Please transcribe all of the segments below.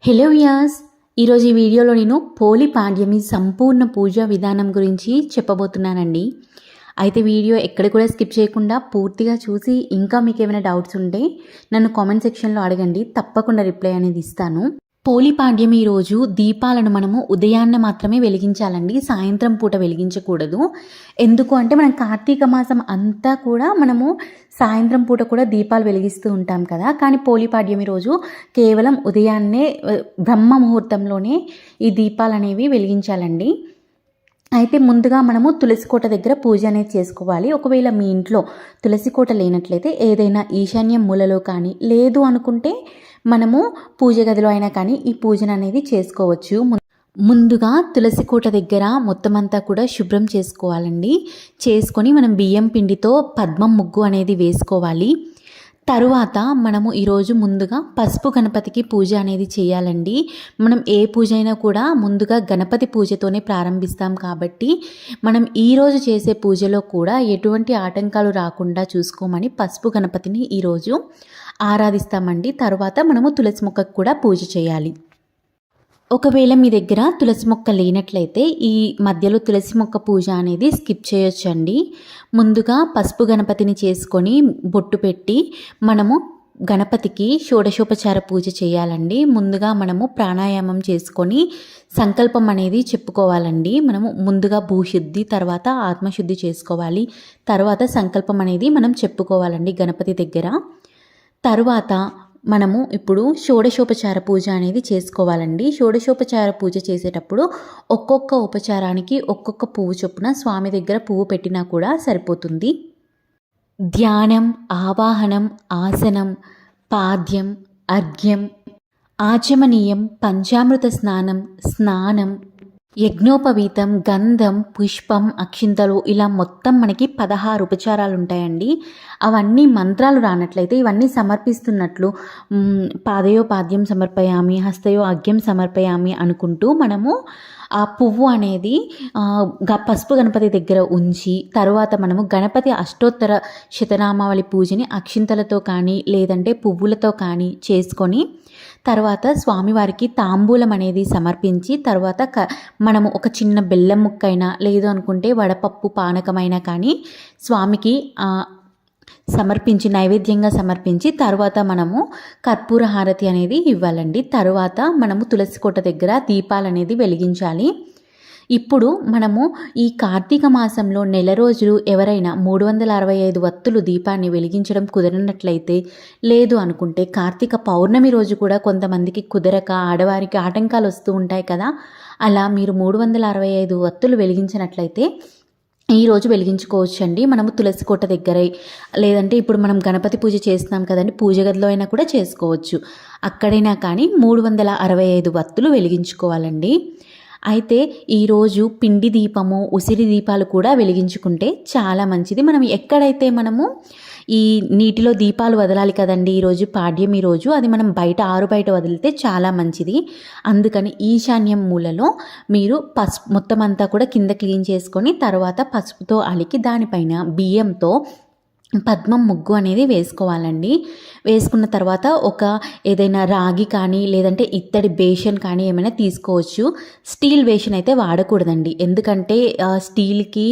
Hello Vyas, ఈరోజు ఈ వీడియోలో నేను పోలి పాడ్యమి సంపూర్ణ పూజా విధానం గురించి చెప్పబోతున్నానండి. అయితే వీడియో ఎక్కడ కూడా స్కిప్ చేయకుండా పూర్తిగా చూసి ఇంకా మీకు ఏమైనా డౌట్స్ ఉంటే నన్ను కామెంట్ సెక్షన్లో అడగండి, తప్పకుండా రిప్లై అనేది ఇస్తాను. పోలి పాడ్యమి రోజు దీపాలను మనము ఉదయాన్నే మాత్రమే వెలిగించాలండి, సాయంత్రం పూట వెలిగించకూడదు. ఎందుకు అంటే మనం కార్తీక మాసం అంతా కూడా మనము సాయంత్రం పూట కూడా దీపాలు వెలిగిస్తూ ఉంటాం కదా. కానీ పోలి పాడ్యమి రోజు కేవలం ఉదయాన్నే బ్రహ్మ ముహూర్తంలోనే ఈ దీపాలు అనేవి వెలిగించాలండి. అయితే ముందుగా మనము తులసి కోట దగ్గర పూజ అనేది చేసుకోవాలి. ఒకవేళ మీ ఇంట్లో తులసి కోట లేనట్లయితే ఏదైనా ఈశాన్యం మూలలో కానీ, లేదు అనుకుంటే మనము పూజ గదిలో అయినా కానీ ఈ పూజను అనేది చేసుకోవచ్చు. ముందుగా తులసి కోట దగ్గర మొత్తం అంతా కూడా శుభ్రం చేసుకోవాలండి. చేసుకొని మనం బియ్యం పిండితో పద్మం ముగ్గు అనేది వేసుకోవాలి. తరువాత మనము ఈరోజు ముందుగా పసుపు గణపతికి పూజ అనేది చేయాలండి. మనం ఏ పూజ అయినా కూడా ముందుగా గణపతి పూజతోనే ప్రారంభిస్తాం కాబట్టి మనం ఈరోజు చేసే పూజలో కూడా ఎటువంటి ఆటంకాలు రాకుండా చూసుకోమని పసుపు గణపతిని ఈరోజు ఆరాధిస్తామండి. తర్వాత మనము తులసి మొక్కకు కూడా పూజ చేయాలి. ఒకవేళ మీ దగ్గర తులసి మొక్క లేనట్లయితే ఈ మధ్యలో తులసి మొక్క పూజ అనేది స్కిప్ చేయొచ్చండి. ముందుగా పసుపు గణపతిని చేసుకొని బొట్టు పెట్టి మనము గణపతికి షోడశోపచార పూజ చేయాలండి. ముందుగా మనము ప్రాణాయామం చేసుకొని సంకల్పం అనేది చెప్పుకోవాలండి. మనము ముందుగా భూశుద్ధి, తర్వాత ఆత్మశుద్ధి చేసుకోవాలి. తర్వాత సంకల్పం అనేది మనం చెప్పుకోవాలండి గణపతి దగ్గర. తరువాత మనము ఇప్పుడు షోడశోపచార పూజ అనేది చేసుకోవాలండి. షోడశోపచార పూజ చేసేటప్పుడు ఒక్కొక్క ఉపచారానికి ఒక్కొక్క పువ్వు చొప్పున స్వామి దగ్గర పువ్వు పెట్టినా కూడా సరిపోతుంది. ధ్యానం, ఆవాహనం, ఆసనం, పాద్యం, అర్ఘ్యం, ఆచమనీయం, పంచామృత స్నానం, యజ్ఞోపవీతం, గంధం, పుష్పం, అక్షింతలు, ఇలా మొత్తం మనకి 16 ఉపచారాలు ఉంటాయండి. అవన్నీ మంత్రాలు రానట్లయితే ఇవన్నీ సమర్పిస్తున్నట్లు పాదయో పాద్యం సమర్పయామి, హస్తయో అర్ఘ్యం సమర్పయామి అనుకుంటూ మనము ఆ పువ్వు అనేది పసుపు గణపతి దగ్గర ఉంచి తరువాత మనము గణపతి అష్టోత్తర శతనామావళి పూజని అక్షింతలతో కానీ లేదంటే పువ్వులతో కానీ చేసుకొని తర్వాత స్వామివారికి తాంబూలం అనేది సమర్పించి తర్వాత మనము ఒక చిన్న బెల్లం ముక్కైనా లేదు అనుకుంటే వడపప్పు పానకమైనా కానీ స్వామికి సమర్పించి నైవేద్యంగా సమర్పించి తర్వాత మనము కర్పూర హారతి అనేది ఇవ్వాలండి. తర్వాత మనము తులసి కోట దగ్గర దీపాలు అనేది వెలిగించాలి. ఇప్పుడు మనము ఈ కార్తీక మాసంలో నెల రోజులు ఎవరైనా 365 వత్తులు దీపాన్ని వెలిగించడం కుదరనట్లయితే, లేదు అనుకుంటే కార్తీక పౌర్ణమి రోజు కూడా కొంతమందికి కుదరక ఆడవారికి ఆటంకాలు వస్తూ ఉంటాయి కదా, అలా మీరు 365 వత్తులు వెలిగించినట్లయితే ఈరోజు వెలిగించుకోవచ్చండి. మనము తులసి కోట దగ్గరే లేదంటే ఇప్పుడు మనం గణపతి పూజ చేస్తున్నాం కదండి, పూజ గదిలో అయినా కూడా చేసుకోవచ్చు. అక్కడైనా కానీ 365 వత్తులు వెలిగించుకోవాలండి. అయితే ఈరోజు పిండి దీపము, ఉసిరి దీపాలు కూడా వెలిగించుకుంటే చాలా మంచిది. మనం ఎక్కడైతే మనము ఈ నీటిలో దీపాలు వదలాలి కదండి ఈరోజు పాడ్యమి రోజు, అది మనం ఆరు బయట వదిలితే చాలా మంచిది. అందుకని ఈశాన్యం మూలలో మీరు పసుపు మొత్తం అంతా కూడా కింద క్లీన్ చేసుకొని తర్వాత పసుపుతో అలికి దానిపైన బియ్యంతో పద్మం ముగ్గు అనేది వేసుకోవాలండి. వేసుకున్న తర్వాత ఒక ఏదైనా రాగి కానీ లేదంటే ఇత్తడి బేషన్ కానీ ఏమైనా తీసుకోవచ్చు. స్టీల్ బేషన్ అయితే వాడకూడదండి, ఎందుకంటే స్టీల్కి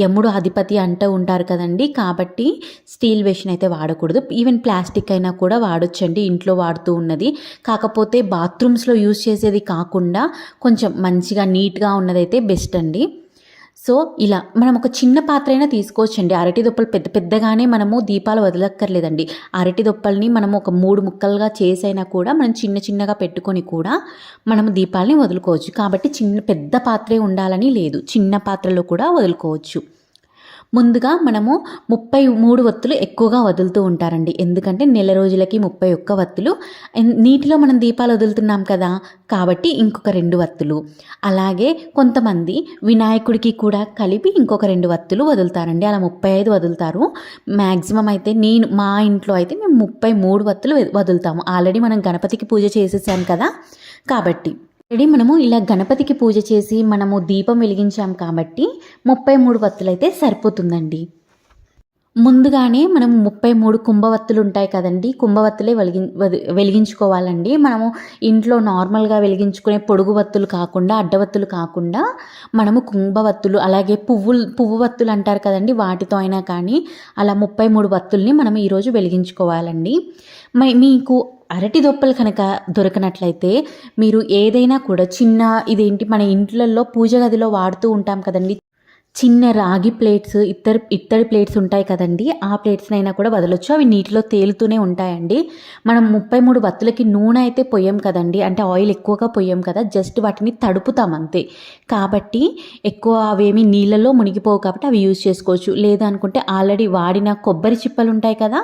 యముడు అధిపతి అంటూ ఉంటారు కదండి, కాబట్టి స్టీల్ బేషన్ అయితే వాడకూడదు. ఈవెన్ ప్లాస్టిక్ అయినా కూడా వాడొచ్చండి, ఇంట్లో వాడుతూ ఉన్నది. కాకపోతే బాత్రూమ్స్లో యూజ్ చేసేది కాకుండా కొంచెం మంచిగా నీట్గా ఉన్నదైతే బెస్ట్ అండి. సో ఇలా మనం ఒక చిన్న పాత్ర అయినా తీసుకోవచ్చండి. అరటి దొప్పలు పెద్దగానే మనము దీపాలు వదలక్కర్లేదండి. అరటి దొప్పల్ని మనము ఒక 3 ముక్కలుగా చేసైనా కూడా మనం చిన్నగా పెట్టుకొని కూడా మనము దీపాలని వదులుకోవచ్చు. కాబట్టి పెద్ద పాత్రే ఉండాలని లేదు, చిన్న పాత్రలో కూడా వదులుకోవచ్చు. ముందుగా మనము 33 వత్తులు ఎక్కువగా వదులుతూ ఉంటారండి, ఎందుకంటే నెల రోజులకి 31 వత్తులు. నీటిలో మనం దీపాలు వదులుతున్నాం కదా కాబట్టి ఇంకొక 2 వత్తులు. అలాగే కొంతమంది వినాయకుడికి కూడా కలిపి ఇంకొక 2 వత్తులు వదులుతారండి, అలా 35 వదులుతారు. మ్యాక్సిమం అయితే మా ఇంట్లో అయితే మేము 33 వత్తులు వదులుతాము. ఆల్రెడీ మనం గణపతికి పూజ చేసేసాం కదా కాబట్టి. మనము ఇలా గణపతికి పూజ చేసి మనము దీపం వెలిగించాం కాబట్టి 33 వత్తులైతే సరిపోతుందండి. ముందుగానే మనం 33 కుంభవత్తులు ఉంటాయి కదండీ! కుంభవత్తులే వెలిగించుకోవాలండి. మనము ఇంట్లో నార్మల్‌గా వెలిగించుకునే పొడుగు వత్తులు కాకుండా, అడ్డవత్తులు కాకుండా మనము కుంభవత్తులు అలాగే పువ్వు వత్తులు అంటారు కదండీ! వాటితో అయినా కానీ అలా 33 వత్తుల్ని మనం ఈరోజు వెలిగించుకోవాలండి. మీకు అరటి దొప్పలు కనుక దొరకనట్లయితే మీరు ఏదైనా కూడా ఇదేంటి మన ఇంట్లల్లో పూజ గదిలో వాడుతూ ఉంటాం కదండీ! చిన్న రాగి ప్లేట్స్, ఇత్తడి ప్లేట్స్ ఉంటాయి కదండీ! ఆ ప్లేట్స్‌నైనా కూడా వదలొచ్చు. అవి నీటిలో తేలుతూనే ఉంటాయండి. మనం 33 వత్తులకి నూనె అయితే పొయ్యం కదండీ! అంటే ఆయిల్ ఎక్కువగా పొయ్యం కదా! జస్ట్ వాటిని తడుపుతాం అంతే. కాబట్టి ఎక్కువ అవేమి నీళ్ళలో మునిగిపోవు కాబట్టి అవి యూజ్ చేసుకోవచ్చు. లేదు అనుకుంటే ఆల్రెడీ వాడిన కొబ్బరి చిప్పలు ఉంటాయి కదా!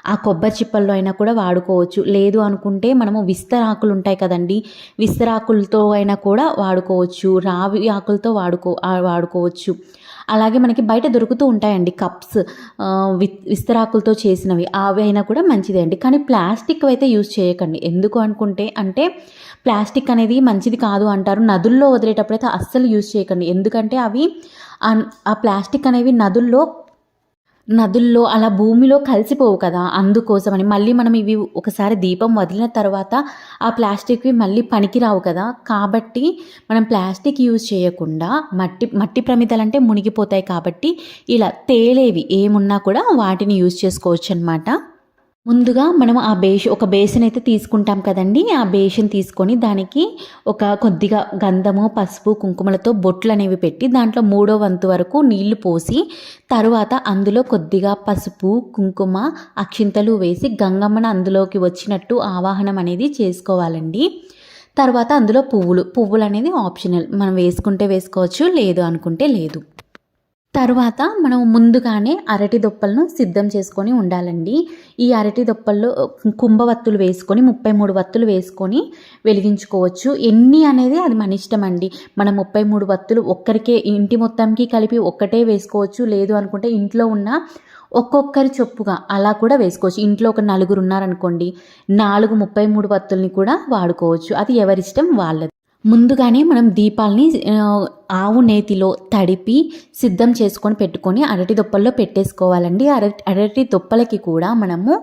ఆ కొబ్బరి చిప్పల్లో అయినా కూడా వాడుకోవచ్చు. లేదు అనుకుంటే మనము విస్తరాకులు ఉంటాయి కదండీ! విస్తరాకులతో అయినా కూడా వాడుకోవచ్చు. రావి ఆకులతో వాడుకోవచ్చు. అలాగే మనకి బయట దొరుకుతూ ఉంటాయండి కప్స్, విస్తరాకులతో చేసినవి. అవి అయినా కూడా మంచిదే అండి. కానీ ప్లాస్టిక్ అయితే యూజ్ చేయకండి. ఎందుకు అంటే ప్లాస్టిక్ అనేది మంచిది కాదు అంటారు. నదుల్లో వదిలేటప్పుడైతే అస్సలు యూజ్ చేయకండి. ఎందుకంటే అవి ఆ ప్లాస్టిక్ అనేవి నదుల్లో అలా భూమిలో కలిసిపోవు కదా! అందుకోసమని. మళ్ళీ మనం ఇవి ఒకసారి దీపం వదిలిన తర్వాత ఆ ప్లాస్టిక్‌వి మళ్ళీ పనికిరావు కదా! కాబట్టి మనం ప్లాస్టిక్ యూజ్ చేయకుండా మట్టి ప్రమిదలంటే మునిగిపోతాయి కాబట్టి ఇలా తేలేవి ఏమున్నా కూడా వాటిని యూజ్ చేసుకోవచ్చనమాట. ముందుగా మనం ఒక బేసిన్ అయితే తీసుకుంటాం కదండీ! ఆ బేసిన్ తీసుకొని దానికి కొద్దిగా గంధము, పసుపు, కుంకుమలతో బొట్లనేవి పెట్టి దాంట్లో 3వ వంతు వరకు నీళ్లు పోసి తరువాత అందులో కొద్దిగా పసుపు, కుంకుమ, అక్షింతలు వేసి గంగమ్మను అందులోకి వచ్చినట్టు ఆవాహనం అనేది చేసుకోవాలండి. తర్వాత అందులో పువ్వులనేది ఆప్షనల్. మనం వేసుకుంటే వేసుకోవచ్చు, లేదు అనుకుంటే లేదు. తరువాత మనం ముందుగానే అరటి దొప్పలను సిద్ధం చేసుకొని ఉండాలండి. ఈ అరటి దొప్పల్లో కుంభవత్తులు వేసుకొని 33 వత్తులు వేసుకొని వెలిగించుకోవచ్చు. ఎన్ని అనేది అది మన ఇష్టం అండి. మనం 33 వత్తులు ఒక్కరికే ఇంటి మొత్తంకి కలిపి ఒక్కటే వేసుకోవచ్చు. లేదు అనుకుంటే ఇంట్లో ఉన్న ఒక్కొక్కరి చొప్పుగా అలా కూడా వేసుకోవచ్చు. ఇంట్లో ఒక నలుగురు ఉన్నారనుకోండి, 33 వత్తుల్ని కూడా వాడుకోవచ్చు. అది ఎవరిష్టం వాళ్ళది. ముందుగానే మనం దీపాల్ని ఆవు నేతిలో తడిపి సిద్ధం చేసుకొని పెట్టుకొని అరటి దొప్పల్లో పెట్టేసుకోవాలండి. అరటి దొప్పలకి కూడా మనము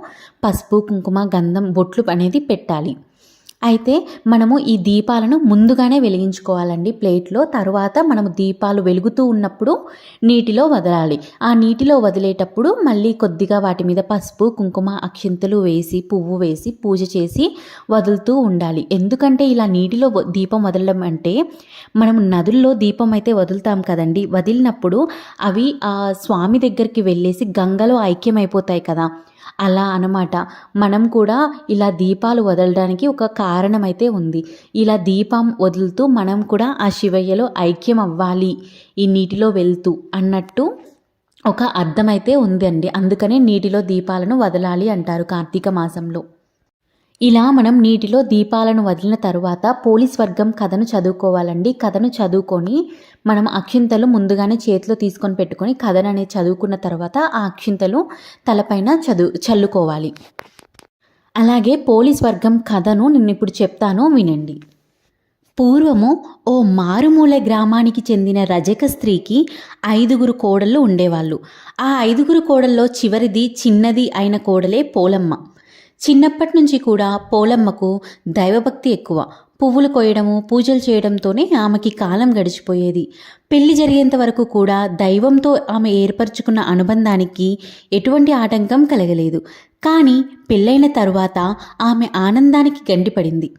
పసుపు, కుంకుమ, గంధం, బొట్లు అనేది పెట్టాలి. అయితే మనము ఈ దీపాలను ముందుగానే వెలిగించుకోవాలండి ప్లేట్లో. తరువాత మనము దీపాలు వెలుగుతూ ఉన్నప్పుడు నీటిలో వదలాలి. ఆ నీటిలో వదిలేటప్పుడు మళ్ళీ కొద్దిగా వాటి మీద పసుపు, కుంకుమ, అక్షింతలు వేసి, పువ్వు వేసి పూజ చేసి వదులుతూ ఉండాలి. ఎందుకంటే ఇలా నీటిలో దీపం వదలడం అంటే మనం నదుల్లో దీపం అయితే వదులుతాం కదండి. వదిలినప్పుడు అవి ఆ స్వామి దగ్గరికి వెళ్ళేసి గంగలో ఐక్యమైపోతాయి కదా! అలా అన్నమాట. మనం కూడా ఇలా దీపాలు వదలడానికి ఒక కారణం అయితే ఉంది. ఇలా దీపం వదులుతూ మనం కూడా ఆ శివయ్యలో ఐక్యం అవ్వాలి ఈ నీటిలో వెళ్తూ అన్నట్టు ఒక అర్థమైతే ఉందండి. అందుకనే నీటిలో దీపాలను వదలాలి అంటారు కార్తీక మాసంలో. ఇలా మనం నీటిలో దీపాలను వదిలిన తరువాత పోలీస్ వర్గం కథను చదువుకోవాలండి. కథను చదువుకొని మనం అక్షింతలు ముందుగానే చేతిలో తీసుకొని పెట్టుకొని కథను అనేది చదువుకున్న తర్వాత ఆ అక్షింతలు తలపైన చల్లుకోవాలి. అలాగే పోలీస్ వర్గం కథను నేను ఇప్పుడు చెప్తాను, వినండి. పూర్వము ఓ మారుమూల గ్రామానికి చెందిన రజక స్త్రీకి 5గురు కోడళ్ళు ఉండేవాళ్ళు. ఆ 5గురు కోడల్లో చివరిది చిన్నది అయిన కోడలే పోలమ్మ. చిన్నప్పటి నుంచి కూడా పోలమ్మకు దైవభక్తి ఎక్కువ. పువ్వులు కోయడము, పూజలు చేయడంతోనే ఆమెకి కాలం గడిచిపోయేది. పెళ్లి జరిగేంత వరకు కూడా దైవంతో ఆమె ఏర్పరచుకున్న అనుబంధానికి ఎటువంటి ఆటంకం కలగలేదు. కానీ పెళ్ళైన తరువాత ఆమె ఆనందానికి గండిపడింది.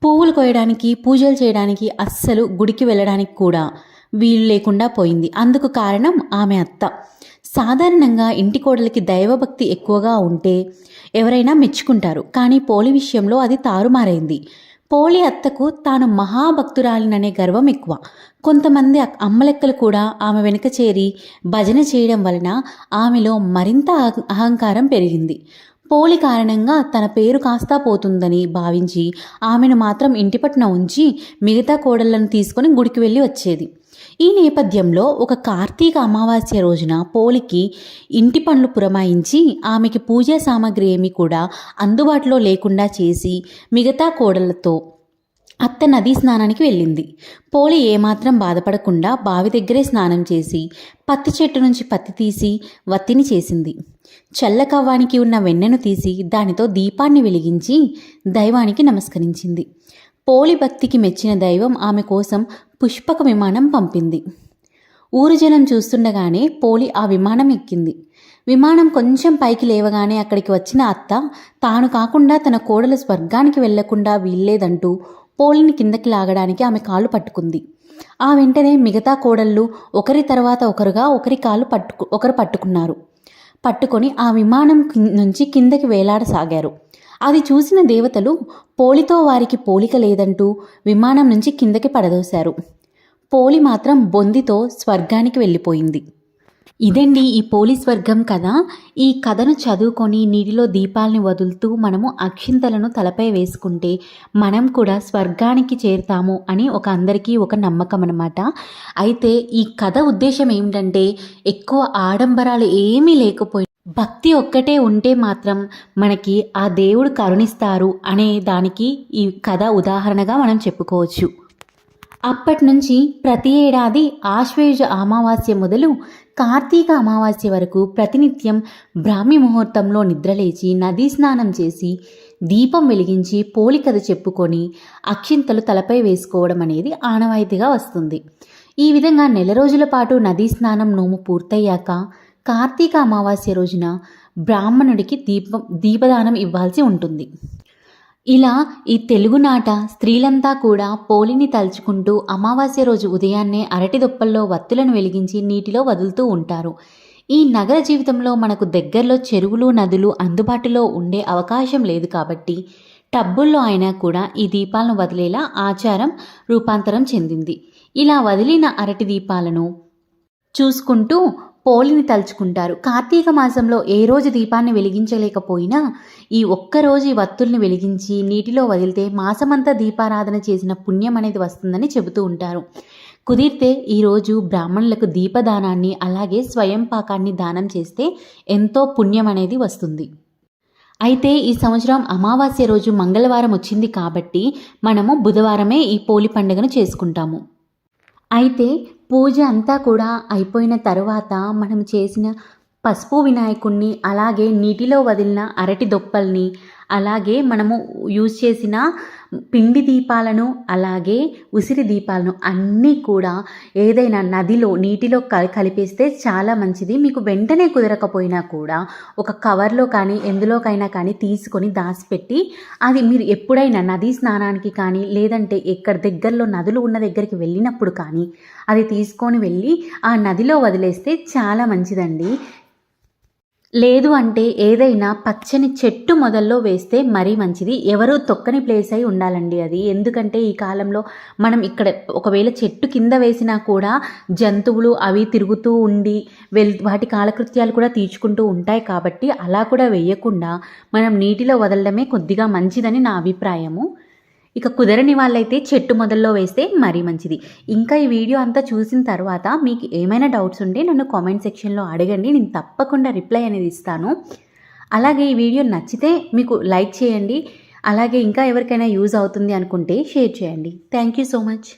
పువ్వులు కోయడానికి, పూజలు చేయడానికి, అస్సలు గుడికి వెళ్ళడానికి కూడా వీలు లేకుండా పోయింది. అందుకు కారణం ఆమె అత్త. సాధారణంగా ఇంటి కోడలికి దైవభక్తి ఎక్కువగా ఉంటే ఎవరైనా మెచ్చుకుంటారు. కానీ పోలి విషయంలో అది తారుమారైంది. పోలి అత్తకు తాను మహాభక్తురాలిననే గర్వం ఎక్కువ. కొంతమంది అమ్మలెక్కలు కూడా ఆమె వెనుక చేరి భజన చేయడం వలన ఆమెలో మరింత అహంకారం పెరిగింది. పోలి కారణంగా తన పేరు కాస్తా పోతుందని భావించి ఆమెను మాత్రం ఇంటి పట్టున ఉంచి మిగతా కోడళ్లను తీసుకొని గుడికి వెళ్ళి వచ్చేది. ఈ నేపథ్యంలో ఒక కార్తీక అమావాస్య రోజున పోలికి ఇంటి పనులు పురమాయించి ఆమెకి పూజా సామాగ్రి ఏమీ కూడా అందుబాటులో లేకుండా చేసి మిగతా కోడళ్లతో అత్త నదీ స్నానానికి వెళ్ళింది. పోలి ఏమాత్రం బాధపడకుండా బావి దగ్గరే స్నానం చేసి పత్తి చెట్టు నుంచి పత్తి తీసి వత్తిని చేసింది. చల్లకవ్వానికి ఉన్న వెన్నెను తీసి దానితో దీపాన్ని వెలిగించి దైవానికి నమస్కరించింది. పోలి భక్తికి మెచ్చిన దైవం ఆమె కోసం పుష్పక విమానం పంపింది. ఊరు జనం చూస్తుండగానే పోలి ఆ విమానం ఎక్కింది. విమానం కొంచెం పైకి లేవగానే అక్కడికి వచ్చిన అత్త తాను కాకుండా తన కోడలు స్వర్గానికి వెళ్లకుండా వీల్లేదంటూ పోలిని కిందకి లాగడానికి ఆమె కాళ్ళు పట్టుకుంది. ఆ వెంటనే మిగతా కోడళ్ళు ఒకరి తర్వాత ఒకరుగా ఒకరి కాళ్ళు ఒకరు పట్టుకున్నారు. పట్టుకొని ఆ విమానం నుంచి కిందకి వేలాడసాగారు. అది చూసిన దేవతలు పోలితో వారికి పోలిక లేదంటూ విమానం నుంచి కిందకి పడదోశారు. పోలి మాత్రం బొందితో స్వర్గానికి వెళ్ళిపోయింది. ఇదండి ఈ పోలి స్వర్గం కథ. ఈ కథను చదువుకొని నీటిలో దీపాలని వదులుతూ మనము అక్షింతలను తలపై వేసుకుంటే మనం కూడా స్వర్గానికి చేరుతాము అని అందరికీ ఒక నమ్మకం అన్నమాట. అయితే ఈ కథ ఉద్దేశం ఏమిటంటే ఎక్కువ ఆడంబరాలు ఏమీ లేకపోయినా భక్తి ఒక్కటే ఉంటే మాత్రం మనకి ఆ దేవుడు కరుణిస్తారు అనే దానికి ఈ కథ ఉదాహరణగా మనం చెప్పుకోవచ్చు. అప్పటి నుంచి ప్రతి ఏడాది ఆశ్వేయుజ అమావాస్య మొదలు కార్తీక అమావాస్య వరకు ప్రతినిత్యం బ్రాహ్మీ ముహూర్తంలో నిద్రలేచి నదీ స్నానం చేసి దీపం వెలిగించి పోలి కథ చెప్పుకొని అక్షింతలు తలపై వేసుకోవడం అనేది ఆనవాయితీగా వస్తుంది. ఈ విధంగా నెల రోజుల పాటు నదీ స్నానం నోము పూర్తయ్యాక కార్తీక అమావాస్య రోజున బ్రాహ్మణుడికి దీపదానం ఇవ్వాల్సి ఉంటుంది. ఇలా ఈ తెలుగునాట స్త్రీలంతా కూడా పోలిని తలుచుకుంటూ అమావాస్య రోజు ఉదయాన్నే అరటి దొప్పల్లో వత్తులను వెలిగించి నీటిలో వదులుతూ ఉంటారు. ఈ నగర జీవితంలో మనకు దగ్గరలో చెరువులు నదులు అందుబాటులో ఉండే అవకాశం లేదు కాబట్టి టబ్బుల్లో అయినా కూడా ఈ దీపాలను వదిలేలా ఆచారం రూపాంతరం చెందింది. ఇలా వదిలిన అరటి దీపాలను చూసుకుంటూ పోలిని తలుచుకుంటారు. కార్తీక మాసంలో ఏ రోజు దీపాన్ని వెలిగించలేకపోయినా ఈ ఒక్కరోజు ఈ వత్తుల్ని వెలిగించి నీటిలో వదిలితే మాసమంతా దీపారాధన చేసిన పుణ్యం అనేది వస్తుందని చెబుతూ ఉంటారు. కుదిరితే ఈరోజు బ్రాహ్మణులకు దీపదానాన్ని అలాగే స్వయం పాకాన్ని దానం చేస్తే ఎంతో పుణ్యం అనేది వస్తుంది. అయితే ఈ సంవత్సరం అమావాస్య రోజు మంగళవారం వచ్చింది కాబట్టి మనము బుధవారమే ఈ పోలి పండుగను చేసుకుంటాము. అయితే పూజ అంతా కూడా అయిపోయిన తర్వాత మనం చేసిన పసుపు వినాయకుడిని అలాగే నీటిలో వదిలిన అరటి దొప్పల్ని అలాగే మనము యూజ్ చేసిన పిండి దీపాలను అలాగే ఉసిరి దీపాలను అన్నీ కూడా ఏదైనా నదిలో నీటిలో కలిపేస్తే చాలా మంచిది. మీకు వెంటనే కుదరకపోయినా కూడా ఒక కవర్లో కానీ ఎందులోకైనా కానీ తీసుకొని దాచిపెట్టి అది మీరు ఎప్పుడైనా నదీ స్నానానికి కానీ లేదంటే ఎక్కడ దగ్గరలో నదులు ఉన్న దగ్గరికి వెళ్ళినప్పుడు కానీ అది తీసుకొని వెళ్ళి ఆ నదిలో వదిలేస్తే చాలా మంచిదండి. లేదు అంటే ఏదైనా పచ్చని చెట్టు మొదల్లో వేస్తే మరీ మంచిది. ఎవరూ తొక్కని ప్లేస్ అయి ఉండాలండి అది. ఎందుకంటే ఈ కాలంలో మనం ఇక్కడ ఒకవేళ చెట్టు కింద వేసినా కూడా జంతువులు అవి తిరుగుతూ ఉండి వాటి కాలకృత్యాలు కూడా తీర్చుకుంటూ ఉంటాయి కాబట్టి అలా కూడా వేయకుండా మనం నీటిలో వదలడమే కొద్దిగా మంచిదని నా అభిప్రాయము. ఇక కుదరని వాళ్ళైతే చెట్టు మొదల్లో వేస్తే మరీ మంచిది. ఇంకా ఈ వీడియో అంతా చూసిన తర్వాత మీకు ఏమైనా డౌట్స్ ఉంటే నన్ను కామెంట్ సెక్షన్లో అడగండి, నేను తప్పకుండా రిప్లై అనేది ఇస్తాను. అలాగే ఈ వీడియో నచ్చితే మీకు లైక్ చేయండి, అలాగే ఇంకా ఎవరికైనా యూజ్ అవుతుంది అనుకుంటే షేర్ చేయండి. Thank you so much.